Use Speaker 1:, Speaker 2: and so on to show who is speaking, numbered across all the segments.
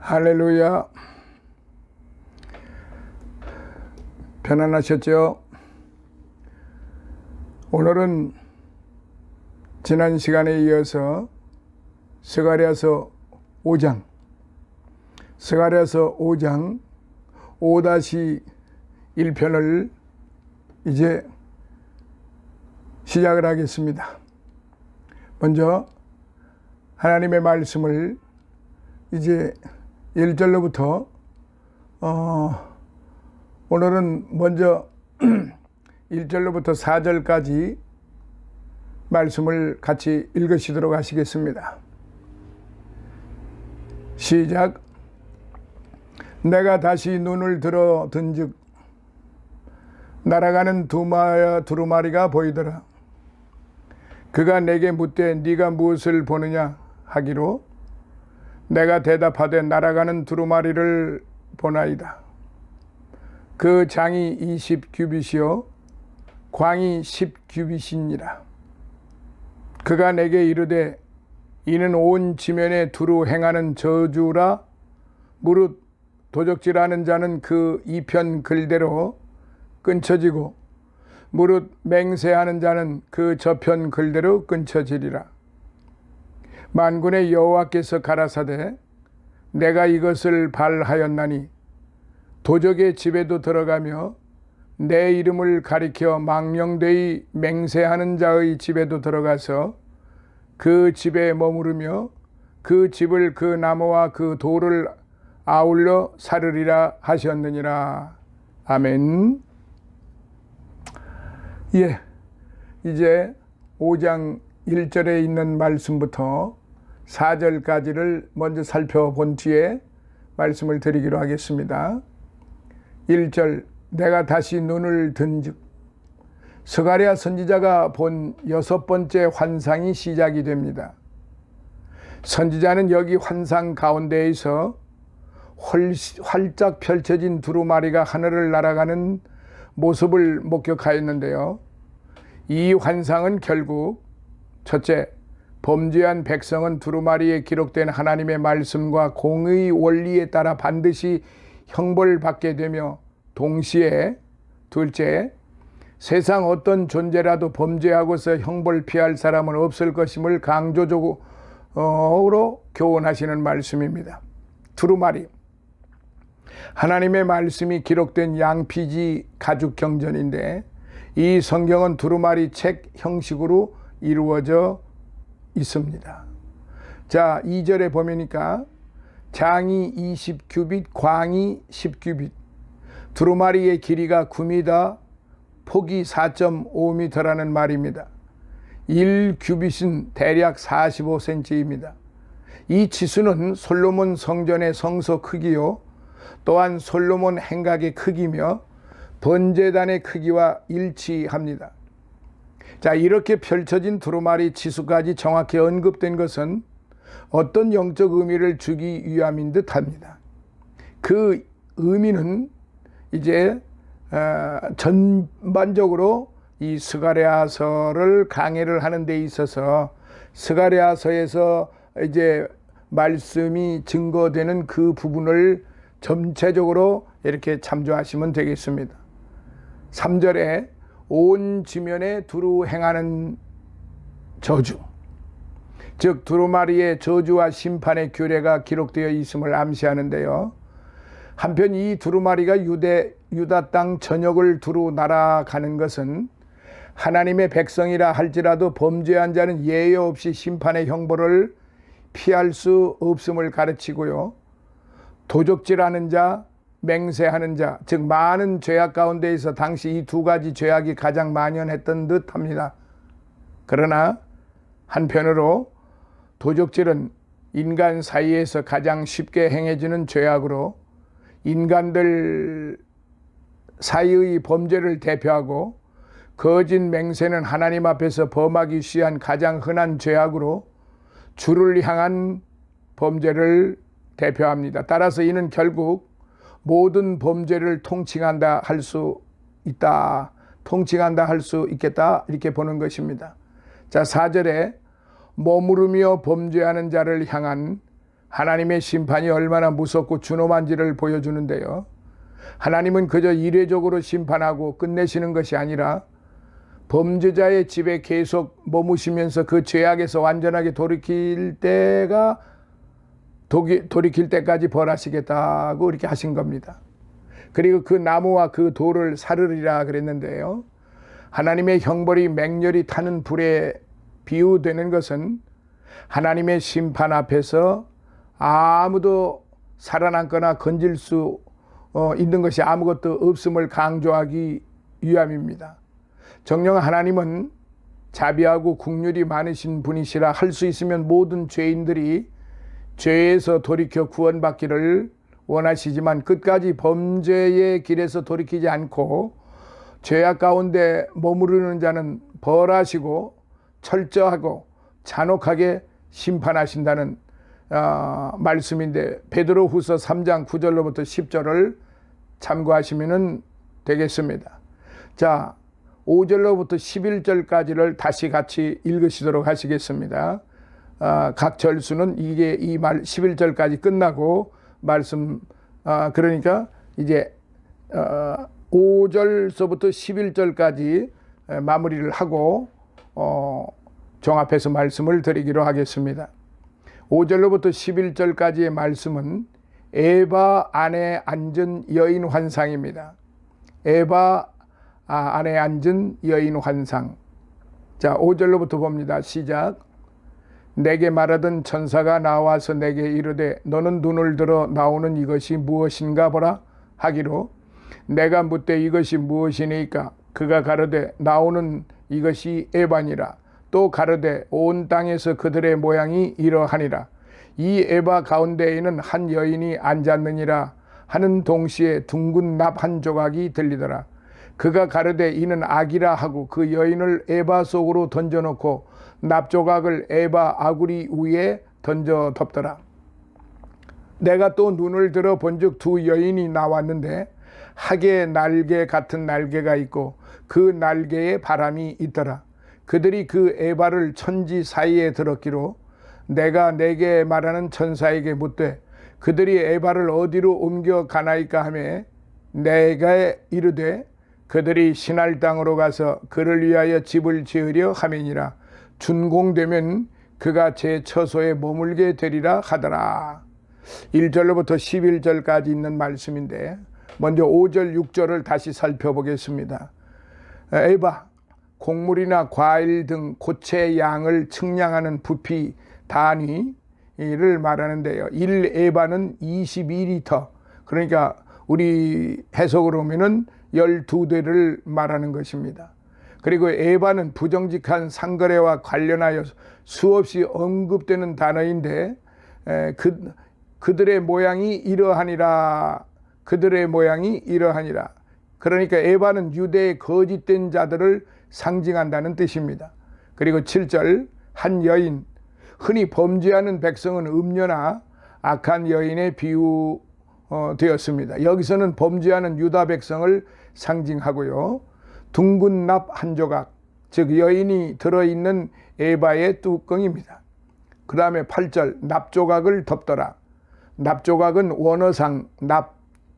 Speaker 1: 할렐루야. 편안하셨죠? 오늘은 지난 시간에 이어서 스가랴서 5장 5-1편을 이제 시작을 하겠습니다. 먼저 하나님의 말씀을 이제 1절로부터 오늘은 먼저 1절로부터 4절까지 말씀을 같이 읽으시도록 하시겠습니다. 시작. 내가 다시 눈을 들어 든즉 날아가는 두루마리가 보이더라. 그가 내게 묻되 네가 무엇을 보느냐 하기로 내가 대답하되 날아가는 두루마리를 보나이다. 그 장이 20규빗이요 광이 10규빗이니라. 그가 내게 이르되 이는 온 지면에 두루 행하는 저주라. 무릇 도적질하는 자는 그 이편 글대로 끊쳐지고 무릇 맹세하는 자는 그 저편 글대로 끊쳐지리라. 만군의 여호와께서 가라사대 내가 이것을 발하였나니 도적의 집에도 들어가며 내 이름을 가리켜 망령되이 맹세하는 자의 집에도 들어가서 그 집에 머무르며 그 집을 그 나무와 그 돌을 아울러 사르리라 하셨느니라. 아멘. 예, 이제 5장 1절에 있는 말씀부터 4절까지를 먼저 살펴본 뒤에 말씀을 드리기로 하겠습니다. 1절. 내가 다시 눈을 든즉 스가랴 선지자가 본 6번째 환상이 시작이 됩니다. 선지자는 여기 환상 가운데에서 활짝 펼쳐진 두루마리가 하늘을 날아가는 모습을 목격하였는데요. 이 환상은 결국 첫째, 범죄한 백성은 두루마리에 기록된 하나님의 말씀과 공의 원리에 따라 반드시 형벌받게 되며 동시에 둘째, 세상 어떤 존재라도 범죄하고서 형벌 피할 사람은 없을 것임을 강조적으로 교훈하시는 말씀입니다. 두루마리, 하나님의 말씀이 기록된 양피지 가죽 경전인데 이 성경은 두루마리 책 형식으로 이루어져 있습니다. 자, 2절에 보니까 장이 20규빗, 광이 10규빗, 두루마리의 길이가 9m, 폭이 4.5m라는 말입니다. 1규빗은 대략 45cm입니다. 이 치수는 솔로몬 성전의 성소 크기요 또한 솔로몬 행각의 크기며 번제단의 크기와 일치합니다. 자, 이렇게 펼쳐진 두루마리 치수까지 정확히 언급된 것은 어떤 영적 의미를 주기 위함인 듯합니다. 그 의미는 이제 전반적으로 이 스가랴서를 강해를 하는 데 있어서 스가랴서에서 이제 말씀이 증거되는 그 부분을 전체적으로 이렇게 참조하시면 되겠습니다. 3절에 온 지면에 두루 행하는 저주, 즉 두루마리의 저주와 심판의 규례가 기록되어 있음을 암시하는데요. 한편 이 두루마리가 유다 땅 전역을 두루 날아가는 것은 하나님의 백성이라 할지라도 범죄한 자는 예외 없이 심판의 형벌을 피할 수 없음을 가르치고요. 도적질하는 자, 맹세하는 자, 즉 많은 죄악 가운데에서 당시 이 두 가지 죄악이 가장 만연했던 듯합니다. 그러나 한편으로 도적질은 인간 사이에서 가장 쉽게 행해지는 죄악으로 인간들 사이의 범죄를 대표하고 거짓 맹세는 하나님 앞에서 범하기 쉬운 가장 흔한 죄악으로 주를 향한 범죄를 대표합니다. 따라서 이는 결국 모든 범죄를 통칭한다 할 수 있다. 통칭한다 할 수 있겠다. 이렇게 보는 것입니다. 자, 4절에 머무르며 범죄하는 자를 향한 하나님의 심판이 얼마나 무섭고 준엄한지를 보여주는데요. 하나님은 그저 이례적으로 심판하고 끝내시는 것이 아니라 범죄자의 집에 계속 머무시면서 그 죄악에서 완전하게 돌이킬 때까지 벌하시겠다고 이렇게 하신 겁니다. 그리고 그 나무와 그 돌을 사르리라 그랬는데요. 하나님의 형벌이 맹렬히 타는 불에 비유되는 것은 하나님의 심판 앞에서 아무도 살아남거나 건질 수 있는 것이 아무것도 없음을 강조하기 위함입니다. 정녕 하나님은 자비하고 긍휼이 많으신 분이시라 할 수 있으면 모든 죄인들이 죄에서 돌이켜 구원받기를 원하시지만 끝까지 범죄의 길에서 돌이키지 않고 죄악 가운데 머무르는 자는 벌하시고 철저하고 잔혹하게 심판하신다는 말씀인데, 베드로후서 3장 9절로부터 10절을 참고하시면 되겠습니다. 자, 5절로부터 11절까지를 다시 같이 읽으시도록 하시겠습니다. 각 절수는 이게 이 말 11절까지 끝나고 말씀, 그러니까 이제 5절서부터 11절까지 마무리를 하고 종합해서 말씀을 드리기로 하겠습니다. 5절로부터 11절까지의 말씀은 에바 안에 앉은 여인 환상입니다. 에바 안에 앉은 여인 환상. 자, 5절로부터 봅니다. 시작. 내게 말하던 천사가 나와서 내게 이르되 너는 눈을 들어 나오는 이것이 무엇인가 보라 하기로, 내가 묻되 이것이 무엇이니까? 그가 가르되 나오는 이것이 에바니라. 또 가르되 온 땅에서 그들의 모양이 이러하니라. 이 에바 가운데에는 한 여인이 앉았느니라 하는 동시에 둥근 납 한 조각이 들리더라. 그가 가르되 이는 악이라 하고 그 여인을 에바 속으로 던져놓고 납조각을 에바 아구리 위에 던져 덮더라. 내가 또 눈을 들어 본즉 두 여인이 나왔는데 학의 날개 같은 날개가 있고 그 날개에 바람이 있더라. 그들이 그 에바를 천지 사이에 들었기로 내가 내게 말하는 천사에게 묻되 그들이 에바를 어디로 옮겨 가나이까 하매 내가 이르되 그들이 신할 땅으로 가서 그를 위하여 집을 지으려 함이니라. 준공되면 그가 제 처소에 머물게 되리라 하더라. 1절로부터 11절까지 있는 말씀인데 먼저 5절 6절을 다시 살펴보겠습니다. 에바, 곡물이나 과일 등 고체 양을 측량하는 부피 단위를 말하는데요. 1에바는 22리터, 그러니까 우리 해석으로 하면은 12대를 말하는 것입니다. 그리고 에바는 부정직한 상거래와 관련하여 수없이 언급되는 단어인데 그들의 모양이 이러하니라. 그들의 모양이 이러하니라. 그러니까 에바는 유대의 거짓된 자들을 상징한다는 뜻입니다. 그리고 7절, 한 여인, 흔히 범죄하는 백성은 음녀나 악한 여인에 비유되었습니다. 여기서는 범죄하는 유다 백성을 상징하고요. 둥근 납 한 조각, 즉 여인이 들어있는 에바의 뚜껑입니다. 그 다음에 8절, 납조각을 덮더라. 납조각은 원어상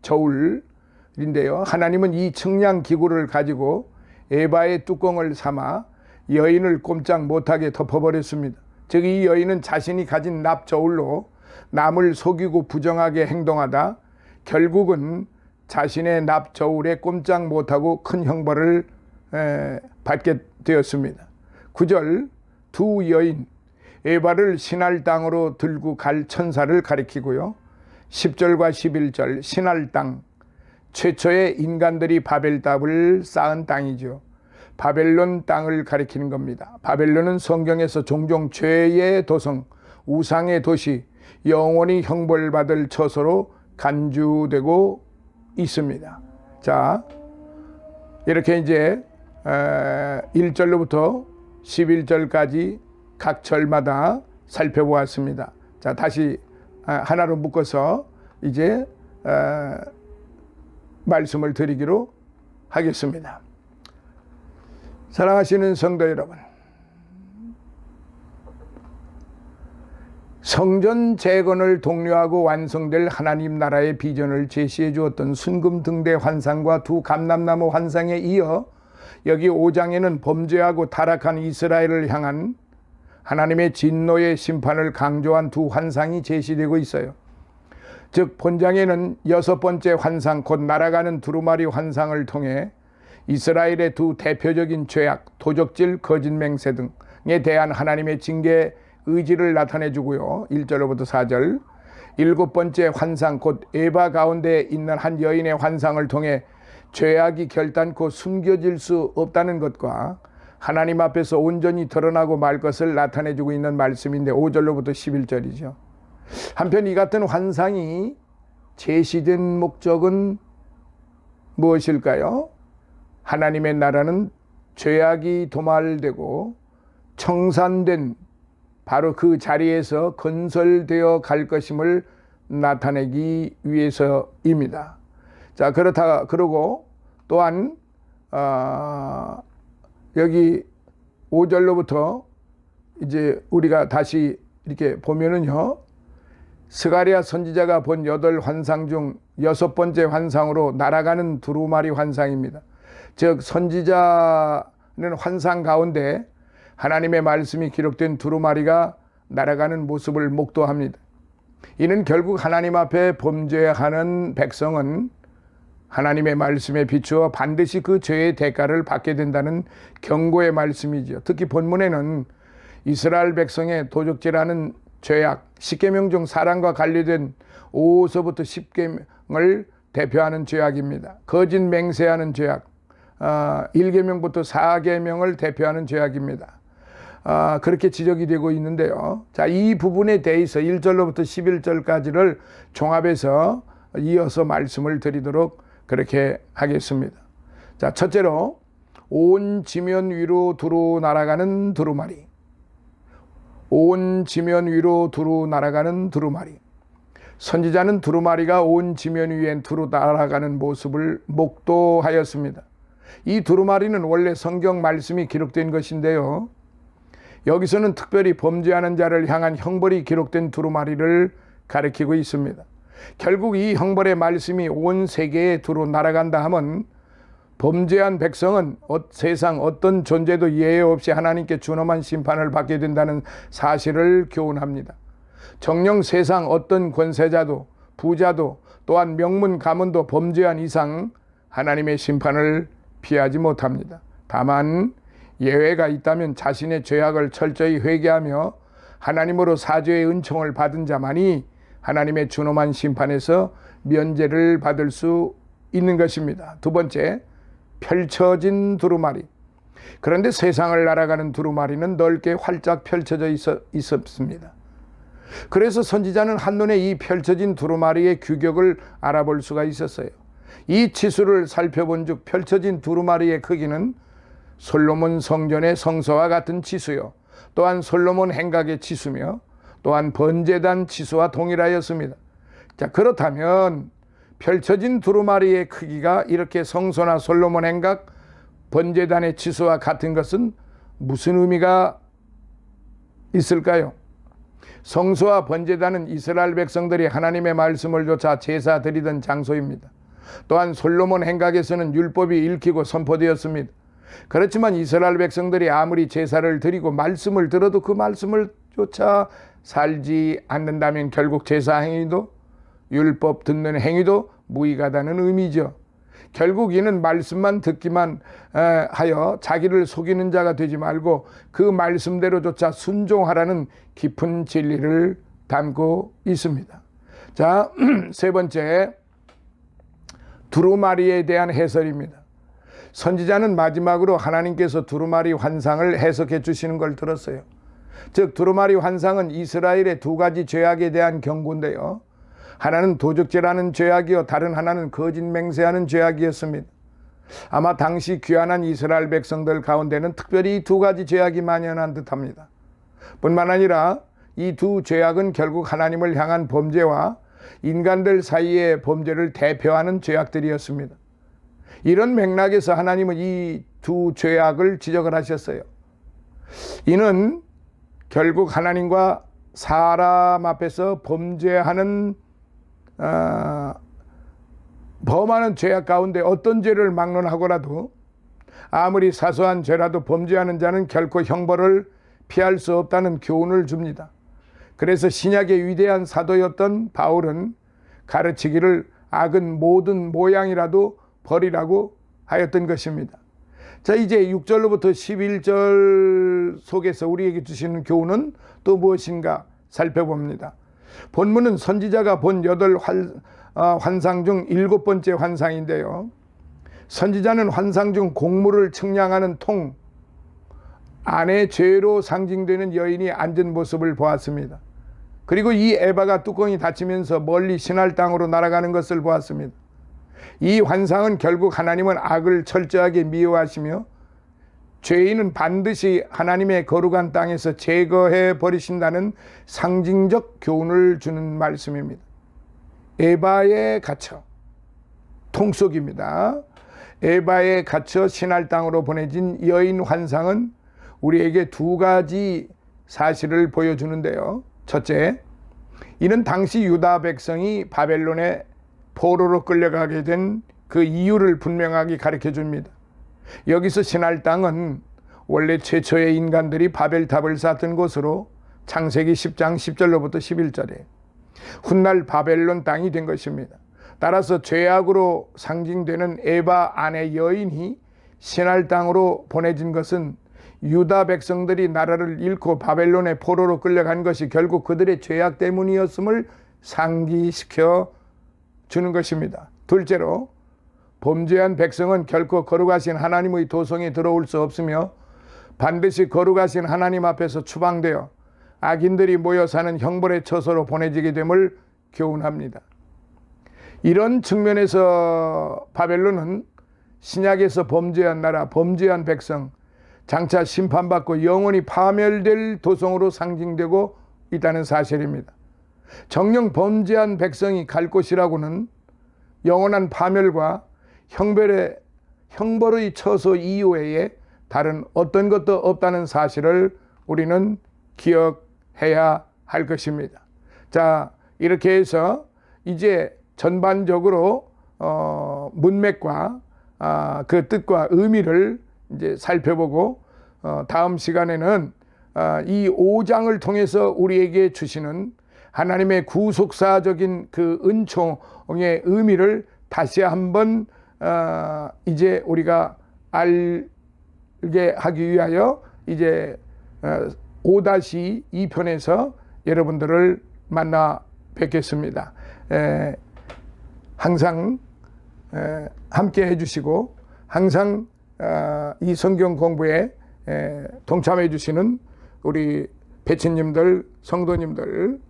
Speaker 1: 납저울인데요. 하나님은 이 측량 기구를 가지고 에바의 뚜껑을 삼아 여인을 꼼짝 못하게 덮어버렸습니다. 즉 이 여인은 자신이 가진 납저울로 남을 속이고 부정하게 행동하다 결국은 자신의 납저울에 꼼짝 못하고 큰 형벌을 받게 되었습니다. 9절, 두 여인, 에바를 신할 땅으로 들고 갈 천사를 가리키고요. 10절과 11절, 신할 땅, 최초의 인간들이 바벨탑을 쌓은 땅이죠. 바벨론 땅을 가리키는 겁니다. 바벨론은 성경에서 종종 죄의 도성, 우상의 도시, 영원히 형벌받을 처소로 간주되고 있습니다. 자, 이렇게 이제 1절로부터 11절까지 각 절마다 살펴보았습니다. 자, 다시 하나로 묶어서 이제 말씀을 드리기로 하겠습니다. 사랑하시는 성도 여러분, 성전 재건을 독려하고 완성될 하나님 나라의 비전을 제시해 주었던 순금 등대 환상과 두 감람나무 환상에 이어 여기 5장에는 범죄하고 타락한 이스라엘을 향한 하나님의 진노의 심판을 강조한 두 환상이 제시되고 있어요. 즉 본장에는 6번째 환상, 곧 날아가는 두루마리 환상을 통해 이스라엘의 두 대표적인 죄악, 도적질, 거짓 맹세 등에 대한 하나님의 징계 의지를 나타내 주고요. 1절로부터 4절. 7번째 환상, 곧 에바 가운데 있는 한 여인의 환상을 통해 죄악이 결단코 숨겨질 수 없다는 것과 하나님 앞에서 온전히 드러나고 말 것을 나타내 주고 있는 말씀인데 5절로부터 11절이죠. 한편 이 같은 환상이 제시된 목적은 무엇일까요? 하나님의 나라는 죄악이 도말되고 청산된 바로 그 자리에서 건설되어 갈 것임을 나타내기 위해서입니다. 자, 그러고 또한 여기 5절로부터 이제 우리가 다시 이렇게 보면은요, 스가랴 선지자가 본 8환상 중 6번째 환상으로 날아가는 두루마리 환상입니다. 즉 선지자는 환상 가운데 하나님의 말씀이 기록된 두루마리가 날아가는 모습을 목도합니다. 이는 결국 하나님 앞에 범죄하는 백성은 하나님의 말씀에 비추어 반드시 그 죄의 대가를 받게 된다는 경고의 말씀이죠. 특히 본문에는 이스라엘 백성의 도적질하는 죄악, 10계명 중 사랑과 관련된 5서부터 10계명을 대표하는 죄악입니다. 거짓 맹세하는 죄악, 1계명부터 4계명을 대표하는 죄악입니다. 그렇게 지적이 되고 있는데요. 자, 이 부분에 대해서 1절로부터 11절까지를 종합해서 이어서 말씀을 드리도록 그렇게 하겠습니다. 자, 첫째로 온 지면 위로 두루 날아가는 두루마리. 온 지면 위로 두루 날아가는 두루마리. 선지자는 두루마리가 온 지면 위에 두루 날아가는 모습을 목도하였습니다. 이 두루마리는 원래 성경 말씀이 기록된 것인데요. 여기서는 특별히 범죄하는 자를 향한 형벌이 기록된 두루마리를 가리키고 있습니다. 결국 이 형벌의 말씀이 온 세계에 두루 날아간다 하면 범죄한 백성은 세상 어떤 존재도 예외 없이 하나님께 준엄한 심판을 받게 된다는 사실을 교훈합니다. 정녕 세상 어떤 권세자도 부자도 또한 명문 가문도 범죄한 이상 하나님의 심판을 피하지 못합니다. 다만 예외가 있다면 자신의 죄악을 철저히 회개하며 하나님으로 사죄의 은총을 받은 자만이 하나님의 준엄한 심판에서 면제를 받을 수 있는 것입니다. 두 번째, 펼쳐진 두루마리. 그런데 세상을 날아가는 두루마리는 넓게 활짝 펼쳐져 있었습니다. 그래서 선지자는 한눈에 이 펼쳐진 두루마리의 규격을 알아볼 수가 있었어요. 이 치수를 살펴본 즉 펼쳐진 두루마리의 크기는 솔로몬 성전의 성소와 같은 치수요, 또한 솔로몬 행각의 치수며 또한 번제단 치수와 동일하였습니다. 자, 그렇다면 펼쳐진 두루마리의 크기가 이렇게 성소나 솔로몬 행각, 번제단의 치수와 같은 것은 무슨 의미가 있을까요? 성소와 번제단은 이스라엘 백성들이 하나님의 말씀을 좇아 제사 드리던 장소입니다. 또한 솔로몬 행각에서는 율법이 읽히고 선포되었습니다. 그렇지만 이스라엘 백성들이 아무리 제사를 드리고 말씀을 들어도 그 말씀을 쫓아 살지 않는다면 결국 제사 행위도 율법 듣는 행위도 무의가다는 의미죠. 결국 이는 말씀만 듣기만 하여 자기를 속이는 자가 되지 말고 그 말씀대로조차 순종하라는 깊은 진리를 담고 있습니다. 자, 세 번째, 두루마리에 대한 해설입니다. 선지자는 마지막으로 하나님께서 두루마리 환상을 해석해 주시는 걸 들었어요. 즉 두루마리 환상은 이스라엘의 두 가지 죄악에 대한 경고인데요. 하나는 도적질하는 죄악이요, 다른 하나는 거짓 맹세하는 죄악이었습니다. 아마 당시 귀환한 이스라엘 백성들 가운데는 특별히 이 두 가지 죄악이 만연한 듯합니다. 뿐만 아니라 이 두 죄악은 결국 하나님을 향한 범죄와 인간들 사이의 범죄를 대표하는 죄악들이었습니다. 이런 맥락에서 하나님은 이 두 죄악을 지적을 하셨어요. 이는 결국 하나님과 사람 앞에서 범하는 죄악 가운데 어떤 죄를 막론하고라도 아무리 사소한 죄라도 범죄하는 자는 결코 형벌을 피할 수 없다는 교훈을 줍니다. 그래서 신약의 위대한 사도였던 바울은 가르치기를 악은 모든 모양이라도 버리라고 하였던 것입니다. 자, 이제 6절로부터 11절 속에서 우리에게 주시는 교훈은 또 무엇인가 살펴봅니다. 본문은 선지자가 본 환상 중 7번째 환상인데요. 선지자는 환상 중 곡물을 측량하는 통 안에 죄로 상징되는 여인이 앉은 모습을 보았습니다. 그리고 이 에바가 뚜껑이 닫히면서 멀리 신할 땅으로 날아가는 것을 보았습니다. 이 환상은 결국 하나님은 악을 철저하게 미워하시며 죄인은 반드시 하나님의 거룩한 땅에서 제거해 버리신다는 상징적 교훈을 주는 말씀입니다. 에바에 갇혀, 통속입니다. 에바에 갇혀 신할 땅으로 보내진 여인 환상은 우리에게 두 가지 사실을 보여주는데요. 첫째, 이는 당시 유다 백성이 바벨론의 포로로 끌려가게 된 그 이유를 분명하게 가르쳐 줍니다. 여기서 신할 땅은 원래 최초의 인간들이 바벨탑을 쌓던 곳으로 창세기 10장 10절로부터 11절에 훗날 바벨론 땅이 된 것입니다. 따라서 죄악으로 상징되는 에바 아내 여인이 신할 땅으로 보내진 것은 유다 백성들이 나라를 잃고 바벨론의 포로로 끌려간 것이 결국 그들의 죄악 때문이었음을 상기시켜 주는 것입니다. 둘째로, 범죄한 백성은 결코 거룩하신 하나님의 도성에 들어올 수 없으며 반드시 거룩하신 하나님 앞에서 추방되어 악인들이 모여 사는 형벌의 처소로 보내지게 됨을 교훈합니다. 이런 측면에서 바벨론은 신약에서 범죄한 나라, 범죄한 백성, 장차 심판받고 영원히 파멸될 도성으로 상징되고 있다는 사실입니다. 정녕 범죄한 백성이 갈 곳이라고는 영원한 파멸과 형벌의 처소 이외에 다른 어떤 것도 없다는 사실을 우리는 기억해야 할 것입니다. 자, 이렇게 해서 이제 전반적으로 문맥과 그 뜻과 의미를 이제 살펴보고 다음 시간에는 이 5장을 통해서 우리에게 주시는 하나님의 구속사적인 그 은총의 의미를 다시 한번 이제 우리가 알게 하기 위하여 이제 5-2편에서 여러분들을 만나 뵙겠습니다. 항상 함께 해주시고 항상 이 성경 공부에 동참해 주시는 우리 배치님들, 성도님들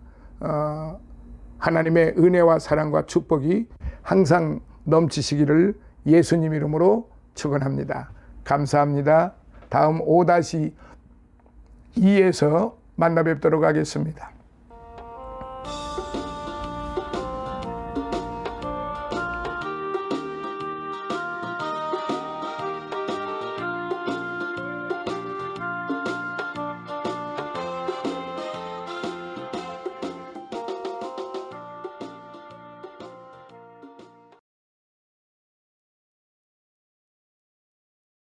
Speaker 1: 하나님의 은혜와 사랑과 축복이 항상 넘치시기를 예수님 이름으로 축원합니다. 감사합니다. 다음 5-2에서 만나 뵙도록 하겠습니다.